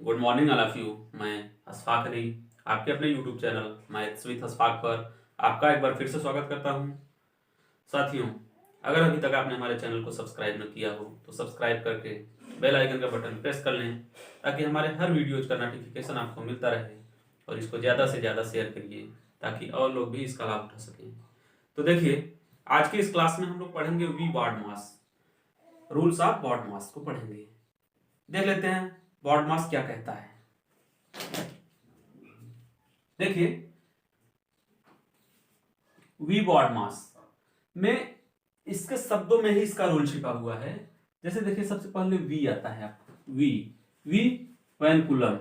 Good morning all of you. मैं अशफाक अली आपके अपने YouTube channel maths with Ashfaq पर आपका एक बार फिर से स्वागत करता हूं। साथियों, अगर अभी तक आपने हमारे चैनल को सब्सक्राइब न किया हो तो सब्सक्राइब करके बेल आइकन का बटन प्रेस कर लें ताकि हमारे हर वीडियोज का नोटिफिकेशन आपको मिलता रहे और इसको ज़्यादा से ज़्यादा शेयर करिए ताकि और लोग भी इसका लाभ उठा सकें। तो देखिए, आज की इस क्लास में हम लोग पढ़ेंगे we BODMAS, rules of BODMAS को पढ़ेंगे। देख लेते हैं BODMAS क्या कहता है। देखिए, वी BODMAS में इसके शब्दों में ही इसका रूल छिपा हुआ है। जैसे देखिए, सबसे पहले वी आता है आपको, वी वैनकुलम,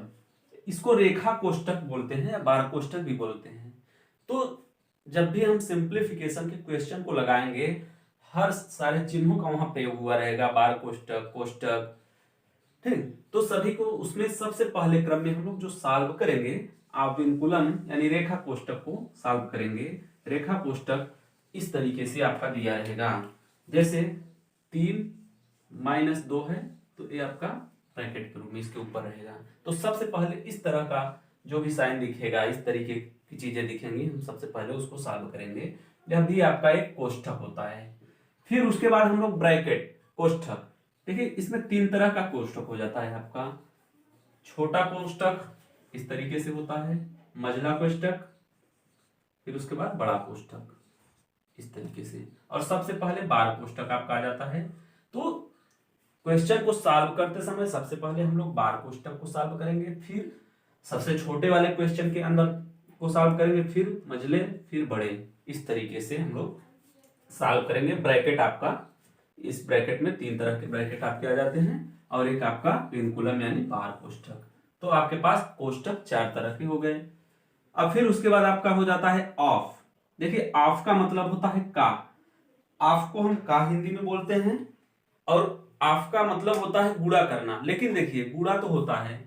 इसको रेखा कोष्ठक बोलते हैं या बार कोष्ठक भी बोलते हैं। तो जब भी हम सिंप्लीफिकेशन के क्वेश्चन को लगाएंगे, हर सारे चिन्हों का वहां प्रयोग हुआ रहेगा, बार कोष्ठक, कोष्ठक, ठीक। तो सभी को उसमें सबसे पहले क्रम में हम लोग जो सॉल्व करेंगे, आविनकुलम यानी रेखा कोष्ठक को सॉल्व करेंगे। रेखा कोष्ठक इस तरीके से आपका दिया रहेगा, जैसे 3 - 2 है तो ये आपका ब्रैकेट के रूप में इसके ऊपर रहेगा। तो सबसे पहले इस तरह का जो भी साइन दिखेगा, इस तरीके की चीजें दिखेंगी, हम सबसे पहले उसको सॉल्व करेंगे जब भी आपका एक कोष्ठक होता है। फिर उसके बाद हम लोग ब्रैकेट कोष्ठक, देखिए इसमें 3 तरह का कोष्ठक हो जाता है आपका। छोटा कोष्ठक इस तरीके से होता है, मझला कोष्ठक, फिर उसके बाद बड़ा कोष्ठक इस तरीके से, और सबसे पहले बार कोष्ठक आपका आ जाता है। तो क्वेश्चन को सॉल्व करते समय सबसे पहले हम लोग बार कोष्ठक को सॉल्व करेंगे, फिर सबसे छोटे वाले क्वेश्चन के अंदर को सॉल्व करेंगे, फिर मझले, फिर बड़े, इस तरीके से हम लोग सॉल्व करेंगे। ब्रैकेट आपका, इस ब्रैकेट में 3 तरह के ब्रैकेट आपके आ जाते हैं और एक आपका विनकुलम यानी बार कोष्ठक। तो आपके पास कोष्ठक 4 तरह के हो गए। अब फिर उसके बाद आपका हो जाता है ऑफ। देखिए, ऑफ का मतलब होता है का। ऑफ को हम का हिंदी में बोलते हैं, और ऑफ का मतलब होता है गुणा करना। लेकिन देखिए, गुणा तो होता है,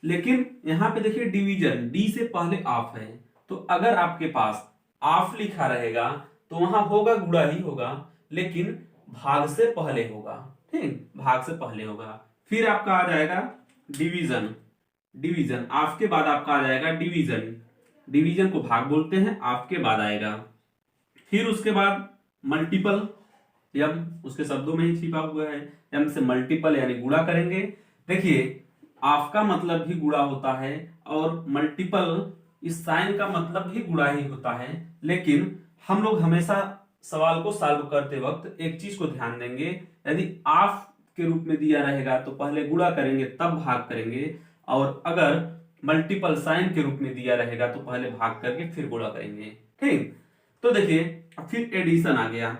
लेकिन यहां पे देखिए डिवीजन, डी से पहले ऑफ है, तो अगर आपके पास ऑफ लिखा रहेगा तो वहां होगा गुणा ही होगा, लेकिन भाग से पहले होगा, ठीक, भाग से पहले होगा। फिर आपका आ जाएगा डिवीजन, डिवीजन ऑफ के बाद आपका आ जाएगा डिवीजन, डिवीजन को भाग बोलते हैं, ऑफ के बाद आएगा। फिर उसके बाद मल्टीपल, यम उसके शब्दों में ही छिपा हुआ है, यम से मल्टीपल यानी गुणा करेंगे। देखिए, ऑफ का मतलब भी गुणा होता है और मल्टीपल इस साइन का मतलब भी गुणा ही होता है, लेकिन हम लोग हमेशा सवाल को सॉल्व करते वक्त एक चीज को ध्यान देंगे, यदि ऑफ के रूप में दिया रहेगा तो पहले गुणा करेंगे तब भाग करेंगे, और अगर मल्टीपल साइन के रूप में दिया रहेगा तो पहले भाग करके फिर गुणा करेंगे, ठीक। तो देखिए, फिर एडिशन आ गया,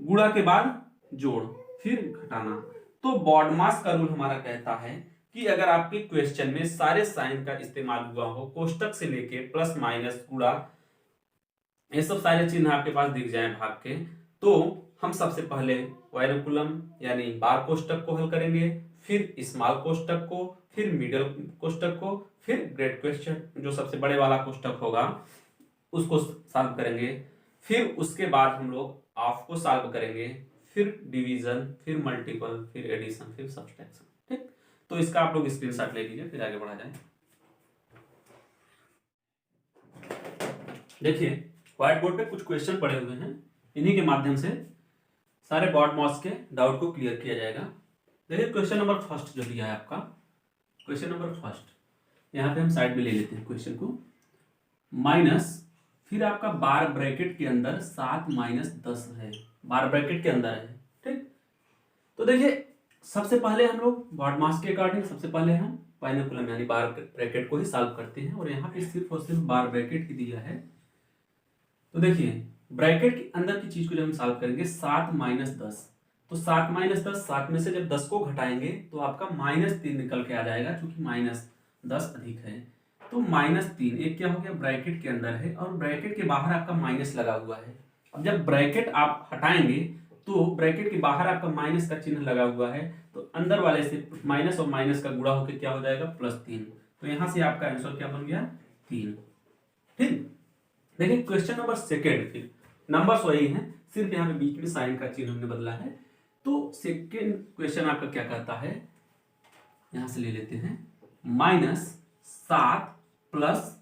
गुणा के बाद जोड़, फिर घटाना। तो BODMAS का रूल हमारा कहता है कि अगर आपके क्वेश्चन में सारे साइन का इस्तेमाल हुआ हो, कोष्ठक से लेके प्लस माइनस गुणा, ये सब सारे चिन्ह आपके पास दिख जाए भाग के, तो हम सबसे पहले वैनकुलम यानी बार कोष्ठक को हल करेंगे, फिर स्मॉल कोष्ठक को, फिर मिडिल कोष्ठक को, फिर ग्रेट क्वेश्चन जो सबसे बड़े वाला कोष्ठक होगा उसको सॉल्व करेंगे। फिर उसके बाद हम लोग ऑफ को सॉल्व करेंगे, फिर डिवीजन, फिर मल्टीपल, फिर एडिशन, फिर सब्सट्रैक्शन, ठीक। तो इसका आप लोग स्क्रीनशॉट ले लीजिए, फिर आगे बढ़ा जाए। देखिए, व्हाइट बोर्ड पे कुछ क्वेश्चन पड़े हुए हैं, इन्हीं के माध्यम से सारे BODMAS के डाउट को क्लियर किया जाएगा। देखिए, क्वेश्चन नंबर फर्स्ट जो दिया है आपका, क्वेश्चन नंबर फर्स्ट, यहाँ पे हम साइड में ले लेते हैं क्वेश्चन को, माइनस, फिर आपका बार ब्रैकेट के अंदर 7 - 10 है, बार ब्रैकेट के अंदर है, ठीक। तो देखिए, सबसे पहले हम लोग BODMAS के अकॉर्डिंग सबसे पहले हम वैनकुलम यानी बार ब्रैकेट को ही सॉल्व करते हैं, और यहाँ पे सिर्फ और सिर्फ बार ब्रैकेट ही दिया है। तो देखिए, ब्रैकेट के अंदर की चीज को जब हम सॉल्व करेंगे, 7 - 10, तो 7 - 10, 7 में से जब 10 को घटाएंगे तो आपका -3 निकल के आ जाएगा, क्योंकि -10 अधिक है। तो -3 एक क्या हो गया, ब्रैकेट के अंदर है और ब्रैकेट के बाहर आपका माइनस लगा हुआ है। अब जब ब्रैकेट आप हटाएंगे तो ब्रैकेट के बाहर आपका माइनस का चिन्ह लगा हुआ है, तो अंदर वाले से माइनस और माइनस का गुणा होकर क्या हो जाएगा, +3। तो यहां से आपका आंसर क्या बन गया, 3, ठीक। देखिए, क्वेश्चन नंबर सेकेंड, फिर नंबर्स वही हैं, सिर्फ यहाँ पे बीच में साइन का चिन्ह हमने बदला है। तो सेकेंड क्वेश्चन आपका क्या कहता है, यहां से ले लेते हैं, माइनस 7 प्लस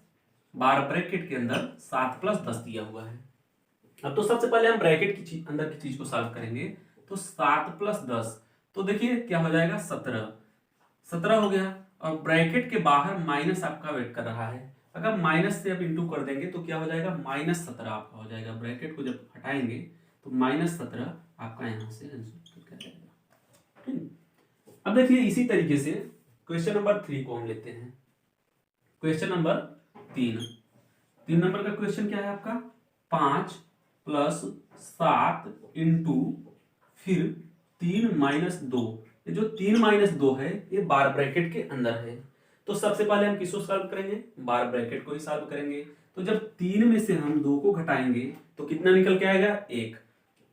12 ब्रैकेट के अंदर 7 प्लस 10 दिया हुआ है। अब तो सबसे पहले हम ब्रैकेट की चीज अंदर की चीज को सॉल्व करेंगे। तो 7 प्लस 10 तो देखिए क्या हो जाएगा 17 हो गया। और ब्रैकेट के बाहर माइनस आपका वेट कर रहा है। अगर माइनस से आप इंटू कर देंगे तो क्या हो जाएगा -17 आपका हो जाएगा। ब्रैकेट को जब हटाएंगे तो -17 आपका यहाँ से आंसर क्या जाएगा। ठीक, अब देखिए इसी तरीके से क्वेश्चन नंबर 3 को हम लेते हैं। क्वेश्चन नंबर 3 नंबर का क्वेश्चन क्या है आपका 5 प्लस 7 इंटू फिर 3 माइनस 2। ये जो 3 माइनस 2 है ये बार ब्रैकेट के अंदर है। तो सबसे पहले हम किसको सॉल्व करेंगे, बार ब्रैकेट को ही सॉल्व करेंगे। तो जब 3 में से हम 2 को घटाएंगे तो कितना निकल के आएगा,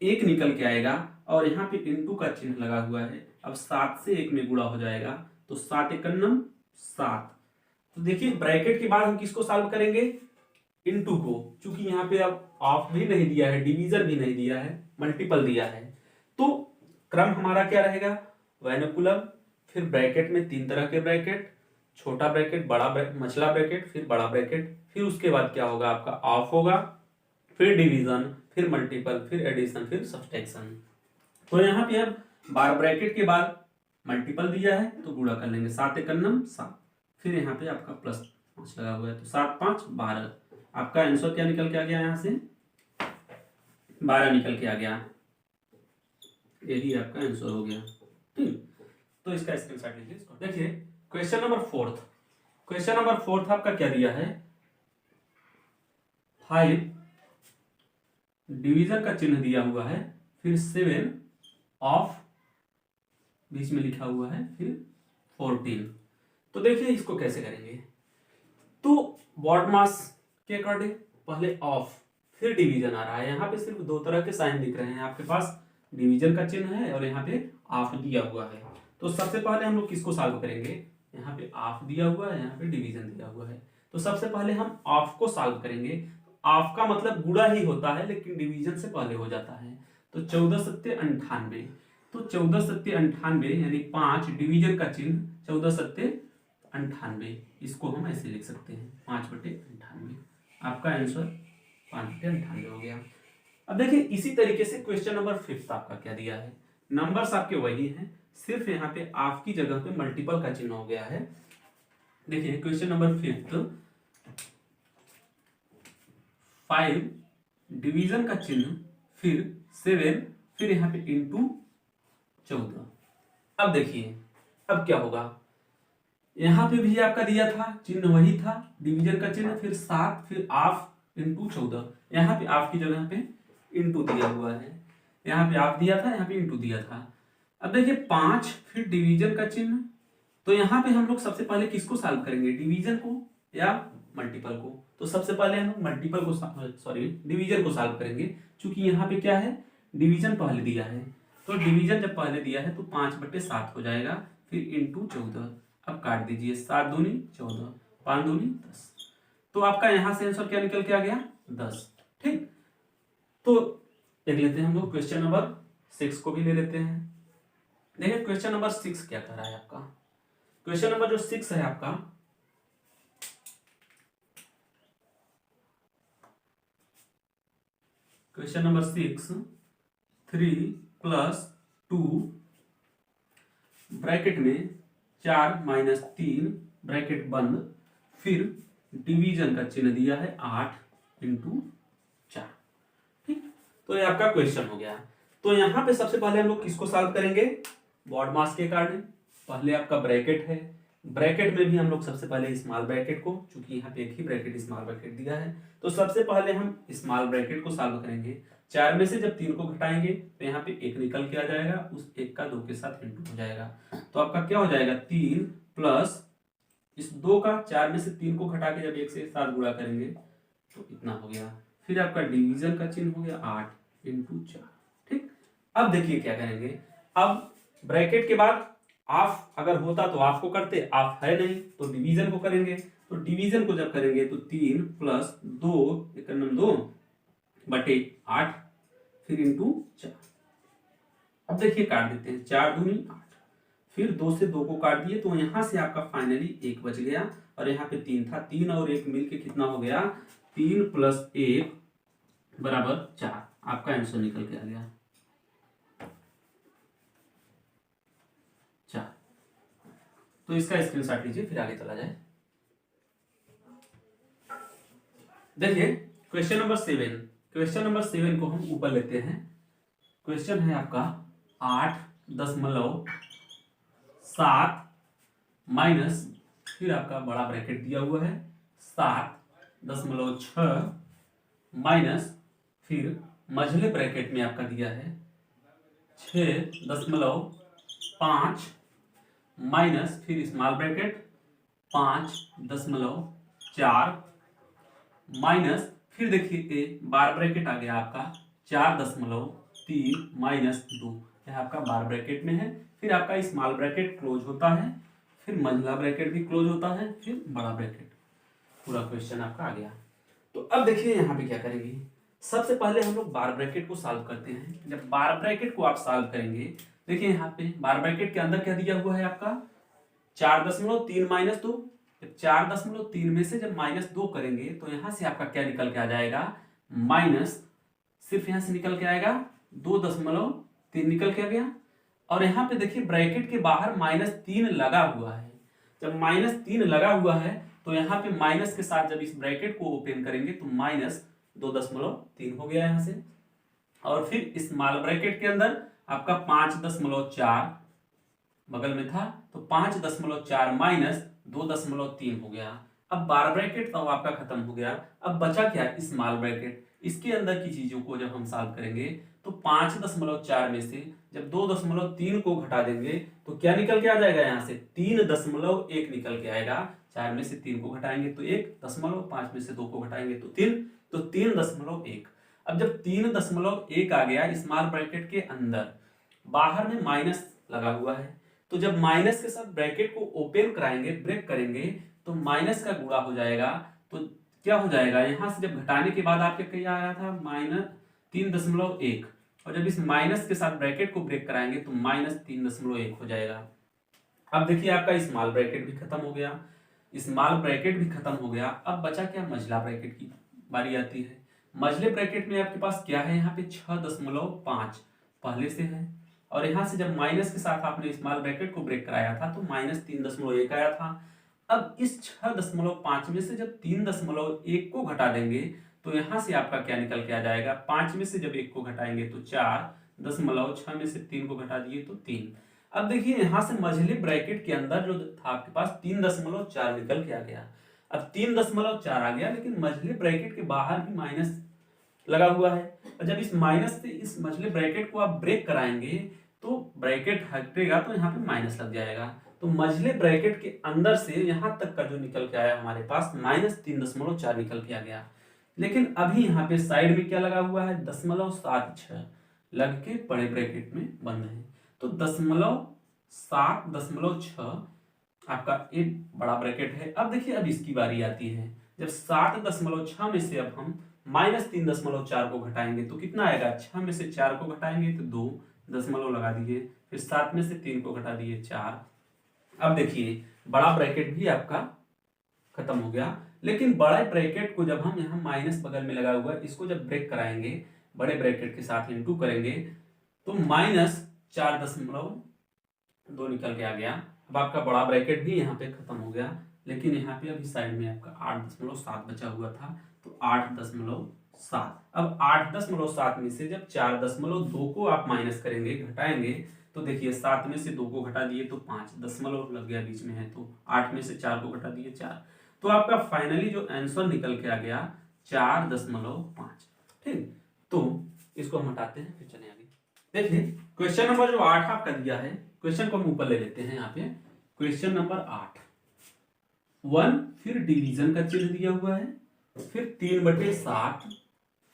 1 निकल के आएगा। और यहाँ पे इंटू का चिन्ह लगा हुआ है। अब 7 से 1 में गुणा हो जाएगा तो 7 एकन्नम 7। तो देखिए ब्रैकेट के बाद हम किसको सॉल्व करेंगे, इनटू को। चूंकि यहाँ पे अब ऑफ भी नहीं दिया है, डिवीजन भी नहीं दिया है, मल्टीपल दिया है। तो क्रम हमारा क्या रहेगा, वेनिकुलम, फिर ब्रैकेट में 3 तरह के ब्रैकेट, छोटा ब्रैकेट, बड़ा मछला ब्रैकेट, फिर बड़ा ब्रैकेट, फिर उसके बाद क्या होगा आपका ऑफ होगा, फिर डिवीजन, फिर मल्टीपल, फिर एडिशन, फिर सब्सट्रैक्शन। तो यहाँ पे अब बार ब्रैकेट के बाद मल्टीपल दिया है तो गुणा कर लेंगे, 7 एकन्नम 7, फिर यहाँ पे आपका प्लस 5 लगा हुआ है तो 7 5 12। आपका आंसर क्या निकल के आ गया, यहाँ से 12 निकल के आ गया। यही आपका आंसर हो गया। ठीक, तो इसका स्क्रीनशॉट लीजिए। देखिए क्वेश्चन नंबर 4 आपका क्या दिया है, 5 डिवीजन का चिन्ह दिया हुआ है, फिर 7 ऑफ बीच में लिखा हुआ है, फिर 14। तो देखिए इसको कैसे करेंगे। तो बॉड मास के अकॉर्डिंग पहले ऑफ फिर डिवीजन आ रहा है। यहाँ पे सिर्फ 2 तरह के साइन दिख रहे हैं आपके पास, डिवीजन का चिन्ह है और यहाँ पे ऑफ दिया हुआ है। तो सबसे पहले हम लोग किसको सॉल्व करेंगे, यहाँ पे ऑफ दिया हुआ है, यहाँ पे डिवीजन दिया हुआ है। तो सबसे पहले हम ऑफ को सॉल्व करेंगे। ऑफ का मतलब गुणा ही होता है लेकिन डिवीजन से पहले हो जाता है। तो 14 सत्ते 98, तो 14 सत्ते 98 यानी 5 डिवीजन का चिन्ह 14 सत्ते 98, इसको हम ऐसे लिख सकते हैं 5/98। आपका आंसर 5/98 हो गया। अब देखिए इसी तरीके से क्वेश्चन नंबर 5 आपका क्या दिया है, नंबर्स आपके वही हैं, सिर्फ यहाँ पे ऑफ की जगह पे मल्टीपल का चिन्ह हो गया है। देखिए क्वेश्चन नंबर 5 5 डिवीजन का चिन्ह, फिर 7, फिर यहाँ पे इंटू 14। अब देखिए अब क्या होगा, यहाँ पे भी आपका दिया था चिन्ह वही था, डिवीजन का चिन्ह, फिर 7, फिर ऑफ इंटू 14। यहाँ पे ऑफ की जगह पे इंटू दिया हुआ है, यहाँ पे ऑफ दिया था, यहाँ पे इंटू दिया था। अब देखिए 5 फिर डिवीजन का चिन्ह, तो यहाँ पे हम लोग सबसे पहले किसको सॉल्व करेंगे, डिवीजन को या मल्टीपल को। तो सबसे पहले हम मल्टीपल को डिवीजन को सॉल्व करेंगे। चूंकि यहाँ पे क्या है, डिवीजन पहले दिया है, तो डिवीजन जब पहले दिया है तो 5/7 हो जाएगा, फिर इंटू 14। अब काट दीजिए, 7 दूनी 14, 5 दूनी 10। तो आपका यहां से आंसर क्या निकल के आ गया, 10। ठीक, तो देख लेते हैं हम लोग क्वेश्चन नंबर 6 को भी ले लेते हैं। देखिए क्वेश्चन नंबर 6 क्या कर रहा है आपका, क्वेश्चन नंबर जो 6 है आपका, क्वेश्चन नंबर 6 3 + 2 ब्रैकेट में 4 - 3 ब्रैकेट बंद, फिर डिवीजन का चिन्ह दिया है 8 × 4। ठीक, तो ये आपका क्वेश्चन हो गया। तो यहाँ पे सबसे पहले हम लोग किसको सॉल्व करेंगे, बॉड मास के कारण। पहले आपका ब्रैकेट है, ब्रैकेट में भी हम लोग सबसे पहले स्मॉल ब्रैकेट को, चूंकि यहाँ पे एक ही ब्रैकेट स्मॉल ब्रैकेट दिया है, तो सबसे पहले हम स्मॉल ब्रैकेट को सॉल्व करेंगे। 4 में से जब 3 को घटाएंगे तो यहाँ पे 1 निकल के आ जाएगा, उस 1 का 2 के साथ इंटू हो जाएगा। तो आपका क्या हो जाएगा, 3 प्लस इस 2 का 4 में से 3 को घटा के जब 1 से 7 गुणा करेंगे तो इतना हो गया। फिर आपका डिवीजन का चिन्ह हो गया 8 × 4। ठीक, अब देखिए क्या करेंगे, अब ब्रैकेट के बाद ऑफ अगर होता तो ऑफ को करते, ऑफ है नहीं तो डिवीजन को करेंगे। तो डिवीजन को जब करेंगे तो 3 + 2 2/8, फिर इंटू 4। अब देखिए काट देते हैं, 4 दूनी 8, फिर 2 से 2 को काट दिए तो यहां से आपका फाइनली 1 बच गया, और यहाँ पे 3 था, 3 और 1 मिलके कितना हो गया, 3 + 1 = 4। आपका आंसर निकल के आ गया 4। तो इसका स्क्रीनशॉट लीजिए, फिर आगे चला जाए। देखिए क्वेश्चन नंबर 7, क्वेश्चन नंबर 7 को हम ऊपर लेते हैं। क्वेश्चन है आपका 8.7 माइनस, फिर आपका बड़ा ब्रैकेट दिया हुआ है 7.6 माइनस, फिर मझले ब्रैकेट में आपका दिया है 6.5 माइनस, फिर स्मॉल ब्रैकेट 5.4 माइनस, फिर देखिए बार ब्रैकेट आ गया आपका 4.3 माइनस 2, यह आपका बार ब्रैकेट में है। फिर आपका स्मॉल ब्रैकेट क्लोज होता है, फिर मंझला ब्रैकेट भी क्लोज होता है, फिर बड़ा ब्रैकेट। पूरा क्वेश्चन आपका आ गया। तो अब देखिए यहाँ पे क्या करेंगे, सबसे पहले हम लोग बार ब्रैकेट को सॉल्व करते हैं। जब बार ब्रैकेट को आप सॉल्व करेंगे, देखिए यहाँ पे बार ब्रैकेट के अंदर क्या दिया हुआ है आपका 4.3 माइनस 2। 4.3 में से जब -2 करेंगे तो यहां से आपका क्या निकल के आ जाएगा, माइनस, सिर्फ यहां से निकल के आएगा 2.3 निकल के आ गया। और यहाँ पे देखिए ब्रैकेट के बाहर -3 लगा हुआ है। जब -3 लगा हुआ है तो यहाँ पे माइनस के साथ जब इस ब्रैकेट को ओपन करेंगे तो -2.3 हो गया यहाँ से। और फिर स्मॉल ब्रैकेट के अंदर आपका 5.4 बगल में था, तो 5.4 माइनस 2.3 हो गया। अब बार ब्रैकेट तो आपका खत्म हो गया। अब बचा क्या, स्मॉल ब्रैकेट। इसके अंदर की चीजों को जब हम सॉल्व करेंगे तो 5.4 में से जब 2.3 को घटा देंगे तो क्या निकल के आ जाएगा, यहाँ से 3.1 निकल के आएगा। 4 में से 3 को घटाएंगे तो 1 5 में से 2 को घटाएंगे तो 3, तो 3.1। अब जब 3.1 आ गया स्मॉल ब्रैकेट के अंदर, बाहर में माइनस लगा हुआ है, तो जब माइनस के साथ ब्रैकेट को ओपन कराएंगे, ब्रेक करेंगे, तो माइनस का गुणा हो जाएगा। तो क्या हो जाएगा, यहां से जब घटाने के बाद आपके क्या आया था, -3.1, और जब इस माइनस के साथ ब्रैकेट को ब्रेक कराएंगे तो -3.1 हो जाएगा। अब देखिए आपका स्मॉल ब्रैकेट भी खत्म हो गया, स्मॉल ब्रैकेट भी खत्म हो गया। अब बचा क्या, मझला ब्रैकेट की बारी आती है। मझले ब्रैकेट में आपके पास क्या है, यहाँ पे 6.5 पहले से है, और यहां से जब माइनस के साथ आपने स्मॉल ब्रैकेट को ब्रेक कराया था तो -3.1 आया था। अब इस 6.5 में से जब 3.1 को घटा देंगे तो यहां से आपका क्या निकल के आ जाएगा, 5 में से जब 1 को घटाएंगे तो 4.6 में से 3 को घटा दिए तो 3। अब देखिए यहां से मझले ब्रैकेट के अंदर जो था आपके पास 3.4 निकल के आ गया। अब 3.4 आ गया, लेकिन मझले ब्रैकेट के बाहर भी माइनस लगा हुआ है, और जब इस माइनस से इस मझले ब्रैकेट को आप ब्रेक कराएंगे तो ब्रैकेट हटेगा तो यहाँ पे माइनस लग जाएगा। तो मझले ब्रैकेट के अंदर से यहां तक का जो निकल के आया हमारे पास -3.4 निकल के आ गया। लेकिन अभी यहाँ पे साइड में क्या लगा हुआ है, 0.76 लग के बड़े ब्रैकेट में बंद है। तो 0.7.6 आपका एक बड़ा ब्रैकेट है। अब देखिए अब इसकी बारी आती है, जब 7.6 में से अब हम -3.4 को घटाएंगे तो कितना आएगा, 6 में से 4 को घटाएंगे तो 2 दशमलव लगा दिए, फिर 7 में से 3 को घटा दिए 4। अब देखिए बड़ा ब्रैकेट भी आपका खत्म हो गया, लेकिन बड़े ब्रैकेट को जब हम यहाँ माइनस बगल में लगा हुआ है इसको जब ब्रेक कराएंगे, बड़े ब्रैकेट के साथ इंटू करेंगे तो -4.2 निकल के आ गया। अब आपका बड़ा ब्रैकेट भी यहाँ पे खत्म हो गया, लेकिन यहाँ पे अभी साइड में आपका 8.7 बचा हुआ था, तो 8.7। अब 8.7 में से जब 4.2 को आप माइनस करेंगे, घटाएंगे, तो देखिए 7 में से 2 को घटा दिए तो 5 दशमलव लग गया बीच में है, तो 8 में से 4 को घटा दिए 4। तो आपका फाइनली जो आंसर निकल के आ गया 4.5। ठीक, तो इसको हम हटाते हैं, फिर चले आगे। देखिए क्वेश्चन नंबर जो 8 आपका दिया है, क्वेश्चन को हम ऊपर ले लेते हैं। यहाँ पे क्वेश्चन नंबर 8, 1, फिर डिवीजन का चिन्ह दिया हुआ है, फिर 3/7,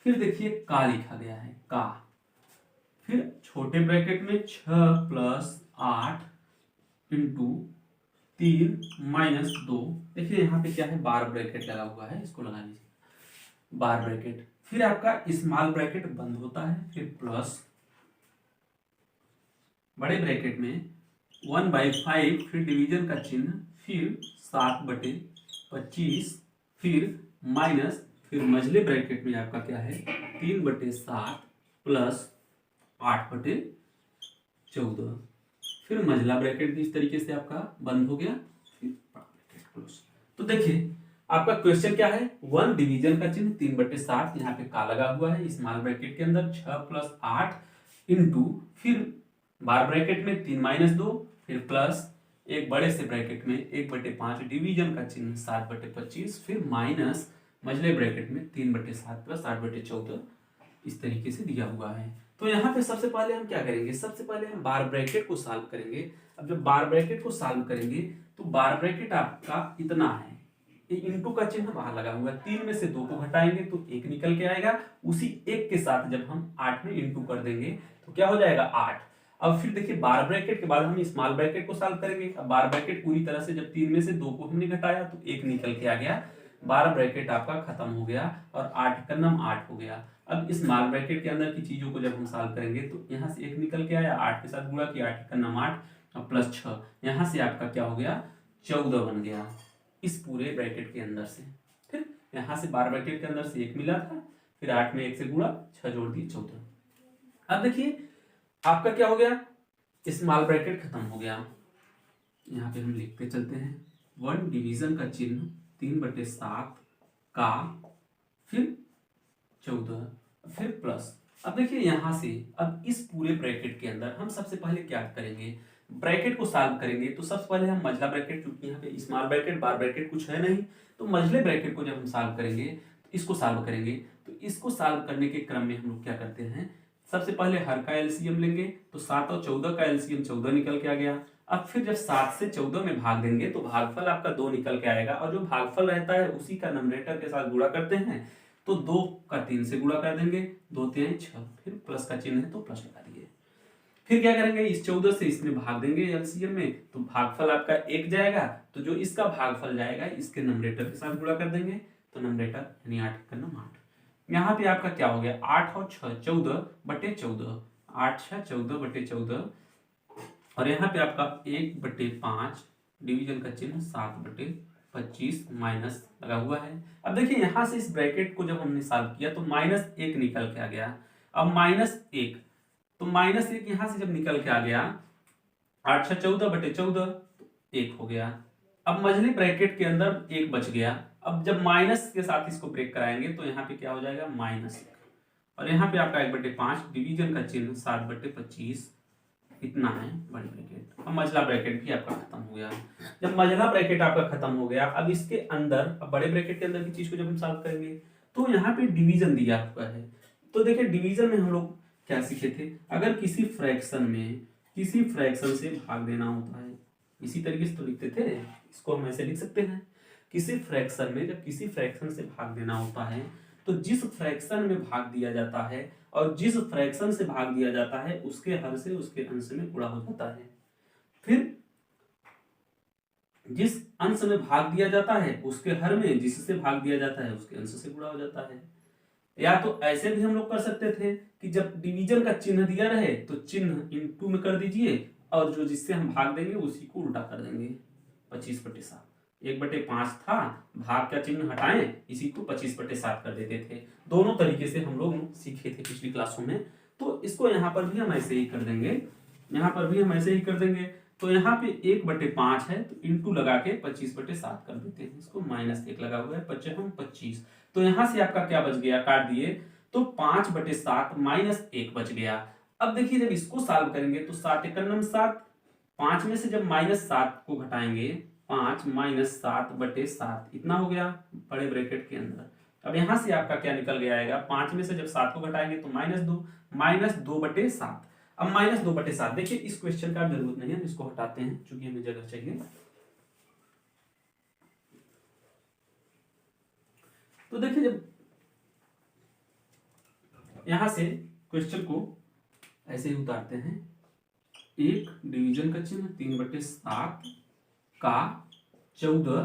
फिर देखिए का लिखा गया है का, फिर छोटे ब्रैकेट में 6 + 8 × 3 - 2। देखिए यहाँ पे क्या है, बार ब्रैकेट लगा हुआ है, इसको लगा लीजिए बार ब्रैकेट। फिर आपका स्मॉल ब्रैकेट बंद होता है, फिर प्लस बड़े ब्रैकेट में 1/5, फिर डिवीजन का चिन्ह, फिर 7/25, फिर माइनस, फिर मझले ब्रैकेट में आपका क्या है 3/7 प्लस 8/14, फिर मझला ब्रैकेट भी इस तरीके से आपका बंद हो गया, फिर बड़ा ब्रैकेट क्लोज। तो देखिए आपका क्वेश्चन क्या है, 1 डिवीजन का चिन्ह 3/7 यहाँ पे का लगा हुआ है स्मॉल ब्रैकेट के अंदर 6 + 8 इंटू, फिर बार ब्रैकेट में 3 - 2, फिर प्लस एक बड़े से ब्रैकेट में 1/5 डिवीजन का चिन्ह 7/25, फिर माइनस मझले ब्रैकेट में 3/7 प्लस 8/14 इस तरीके से दिया हुआ है। तो यहाँ पे सबसे पहले हम क्या करेंगे, सबसे पहले हम बार ब्रैकेट को सॉल्व करेंगे। अब जब बार ब्रैकेट को सॉल्व करेंगे तो बार ब्रैकेट आपका इतना है, ये इंटू का चिन्ह बाहर लगा हुआ है, 3 में से 2 को घटाएंगे तो 1 निकल के आएगा, उसी 1 के साथ जब हम 8 में इंटू कर देंगे तो क्या हो जाएगा 8। अब फिर देखिए बार ब्रैकेट के बाद हम स्मॉल ब्रैकेट को सॉल्व करेंगे। अब बार ब्रैकेट पूरी तरह से जब 3 में से 2 को हमने घटाया तो 1 निकल के आ गया, बार ब्रैकेट आपका खत्म हो गया और 8 का नाम 8 हो गया। अब इस स्मॉल ब्रैकेट के अंदर की चीजों को जब हम सॉल्व करेंगे तो यहाँ से 1 निकल के आया, 8 के साथ गुणा किया, 8 का नाम 8 और प्लस 6, यहाँ से आपका क्या हो गया 14 बन गया इस पूरे ब्रैकेट के अंदर से। फिर यहाँ से बार ब्रैकेट के अंदर से 1 मिला था, फिर 8 में 1 से गुणा, 6 जोड़ दिए 14। अब देखिए आपका क्या हो गया, स्मॉल ब्रैकेट खत्म हो गया। यहाँ पे हम लिखते चलते हैं 1 डिवीजन का चिन्ह 3/7 का, फिर 14, फिर प्लस। अब देखिए यहां से अब इस पूरे ब्रैकेट के अंदर हम सबसे पहले क्या करेंगे, ब्रैकेट को सॉल्व करेंगे। तो सबसे पहले हम मझला ब्रैकेट, क्योंकि यहाँ पे स्मॉल ब्रैकेट बार ब्रैकेट कुछ है नहीं, तो मझले ब्रैकेट को जब हम सॉल्व करेंगे तो इसको सॉल्व करेंगे। तो इसको सॉल्व करने के क्रम में हम लोग क्या करते हैं, सबसे पहले हर का एलसीएम लेंगे, तो 7 और 14 का एलसीएम 14 निकल के आ गया। अब फिर जब 7 से 14 में भाग देंगे तो भागफल आपका 2 निकल के आएगा, और जो भागफल रहता है उसी का नंबरेटर के साथ गुणा करते हैं। तो 2 का 3 से गुणा कर देंगे, 2 × 3 = 6, फिर प्लस का चिन्ह है तो प्लस लगा दिए। फिर क्या करेंगे, इस 14 से इसमें भाग देंगे एलसीएम में, तो भागफल आपका 1 जाएगा, तो जो इसका भागफल जाएगा इसके नंबरेटर के साथ गुणा कर देंगे, तो नंबरेटर यानी 8 का नाम 8। यहाँ पे आपका क्या हो गया 8 और 6 14/14, 8 × 6 14/14, और यहाँ पे आपका 1/5 डिवीजन का चिन्ह 7/25 माइनस लगा हुआ है। अब देखिए यहाँ से इस ब्रैकेट को जब हमने सॉल्व किया तो -1 निकल के आ गया। अब -1, तो -1 यहाँ से जब निकल के आ गया, 8 × 6 14/14 तो 1 हो गया। अब मझले ब्रैकेट के अंदर 1 बच गया। अब जब माइनस के साथ इसको ब्रेक कराएंगे तो यहाँ पे क्या हो जाएगा -1, और यहाँ पे आपका 1/5 डिवीजन का चिन्ह 7/25 इतना है बड़े ब्रैकेट। अब मझला ब्रैकेट भी आपका खत्म हो गया। जब मझला ब्रैकेट आपका खत्म हो गया, अब इसके अंदर, अब बड़े ब्रैकेट के अंदर की चीज को जब हम सॉल्व करेंगे तो यहाँ पे डिवीजन दिया हुआ है। तो देखिए डिवीजन में हम लोग क्या सीखे थे, अगर किसी फ्रैक्शन में किसी फ्रैक्शन से भाग देना होता है, इसी तरीके से तो लिखते थे, इसको हम ऐसे लिख सकते हैं, किसी फ्रैक्शन में जब किसी फ्रैक्शन से भाग देना होता है तो जिस फ्रैक्शन में भाग दिया जाता है और जिस फ्रैक्शन से भाग दिया जाता है उसके हर से उसके अंश में गुणा हो जाता है। फिर जिस अंश में भाग दिया जाता है उसके हर में जिससे भाग दिया जाता है उसके अंश से गुणा हो जाता है। या तो ऐसे भी हम लोग कर सकते थे कि जब डिवीजन का चिन्ह दिया रहे तो चिन्ह इंटू में कर दीजिए, और जो जिससे हम भाग देंगे उसी को उल्टा कर देंगे। 25/7, 1/5 था, भाग का चिन्ह हटाएं, इसी को 25/7 कर देते थे। दोनों तरीके से हम लोग सीखे थे पिछली क्लासों में। तो इसको यहाँ पर भी हम ऐसे ही कर देंगे, यहाँ पर भी हम ऐसे ही कर देंगे। तो यहाँ पे 1/5 है तो इंटू लगा के 25/7 कर देते हैं, इसको -1 लगा हुआ है, 25, तो यहाँ से आपका क्या बच गया, काट दिए तो 5/7 -1 बच गया। अब देखिए जब इसको सॉल्व करेंगे तो 7 × 7, 5 में से जब -7 को घटाएंगे, 5 - 7/7 इतना हो गया बड़े ब्रैकेट के अंदर। अब यहाँ से आपका क्या निकल गया आएगा, 5 में से जब 7 को घटाएंगे तो -2, -2/7। अब -2/7, देखिए इस क्वेश्चन का जरूरत नहीं है, हम इसको हटाते हैं क्योंकि हमें जगह चाहिए। तो देखिए जब यहां से क्वेश्चन को ऐसे ही उतारते हैं, 1 डिवीजन का चिन्ह 3/7 का 14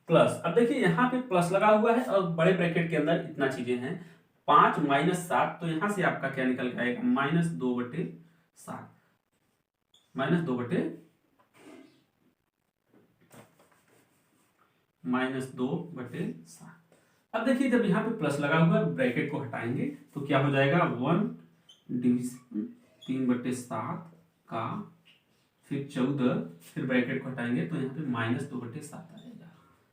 प्लस, अब देखिए यहाँ पे प्लस लगा हुआ है और बड़े ब्रैकेट के अंदर इतना चीजें हैं, 5 - 7, तो यहां से आपका क्या निकल के आएगा -2/7, -2/7 -2/7। अब देखिए जब यहाँ पे प्लस लगा हुआ है ब्रैकेट को हटाएंगे तो क्या हो जाएगा 1 डिवीजन 3/7 का फिर 14 फिर ब्रैकेट को हटाएंगे तो यहाँ पे -2/7 आ जाएगा।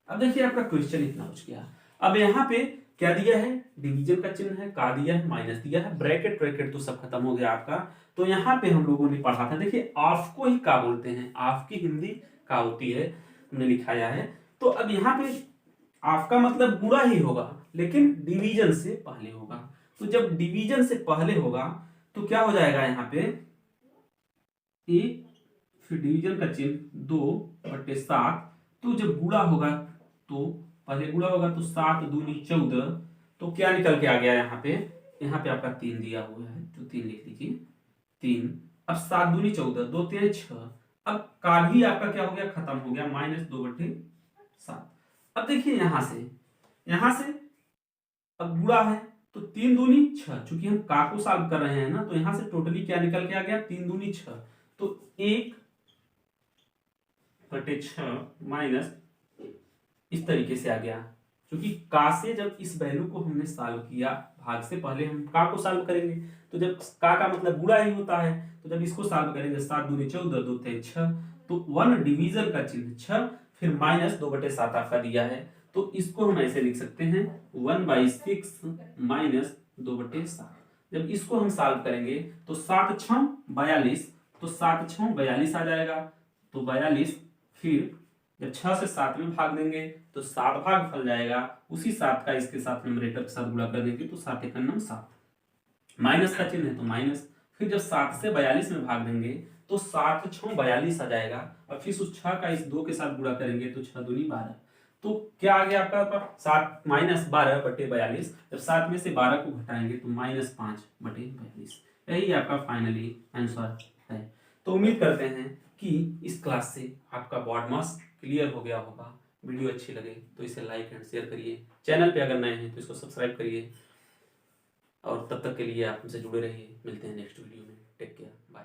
अब देखिए आपका क्वेश्चन इतना हो गया। अब यहाँ पे क्या दिया है, डिवीजन का चिन्ह है, का दिया है, माइनस दिया है, ब्रैकेट ब्रैकेट तो सब खत्म हो गया आपका। तो यहाँ पे हम लोगों ने पढ़ा था, देखिए ऑफ को ही का बोलते हैं, ऑफ की हिंदी का होती है, हमने लिखाया है। तो अब यहाँ पे ऑफ का मतलब गुणा ही होगा लेकिन डिवीजन से पहले होगा। तो जब डिवीजन से पहले होगा तो क्या हो जाएगा यहाँ पे एक फिर डिवीजन का चिन्ह 2/7। तो जब गुणा होगा तो पहले गुणा होगा तो 7 दूनी 14। तो क्या निकल के आ गया यहाँ पे आपका 3 दिया हुआ है तो 3 लिख लीजिए 3। अब 7 दूनी 14 2 3 6। अब का भी आपका क्या हो गया, खत्म हो गया, -2/7। अब देखिए यहाँ से अब गुणा है तो 3 दूनी 6, चूंकि हम का को सॉल्व कर रहे हैं ना तो यहाँ से टोटली क्या निकल के आ गया 3 दूनी 6। तो 1/6 माइनस इस तरीके से आ गया, क्योंकि का से जब इस वैल्यू को हमने सॉल्व किया भाग से पहले हम का को सॉल्व करेंगे। तो जब का मतलब गुणा ही होता है तो जब इसको सॉल्व करेंगे 7 दूनी 14 2 3 6। तो 1 डिवीजन का चिन्ह 6 फिर -2/7 आपका दिया है। तो इसको हम ऐसे लिख सकते हैं 1/6 -2/7। जब इसको हम सॉल्व करेंगे तो 7 6 42, तो 7 6 42 आ जाएगा। तो 42 फिर जब 6 से 7 में भाग देंगे तो 7 भाग फल जाएगा, उसी 7 का इसके साथ न्यूमरेटर के साथ गुणा कर देंगे तो 7 × 9 7, माइनस का चिन्ह है तो माइनस। फिर जब 7 से 42 में भाग देंगे तो 7 6 42 आ जाएगा, और फिर उस 6 का इस 2 के साथ गुणा करेंगे तो 6 दूनी 12। तो क्या आ गया आपका 7 -12/42। जब 7 में से 12 को घटाएंगे तो -5/42। यही आपका फाइनली आंसर है। तो उम्मीद करते हैं कि इस क्लास से आपका बॉड मास क्लियर हो गया होगा। वीडियो अच्छी लगे तो इसे लाइक एंड शेयर करिए, चैनल पे अगर नए हैं तो इसको सब्सक्राइब करिए, और तब तक के लिए आप हमसे जुड़े रहिए। मिलते हैं नेक्स्ट वीडियो में। Take care, bye.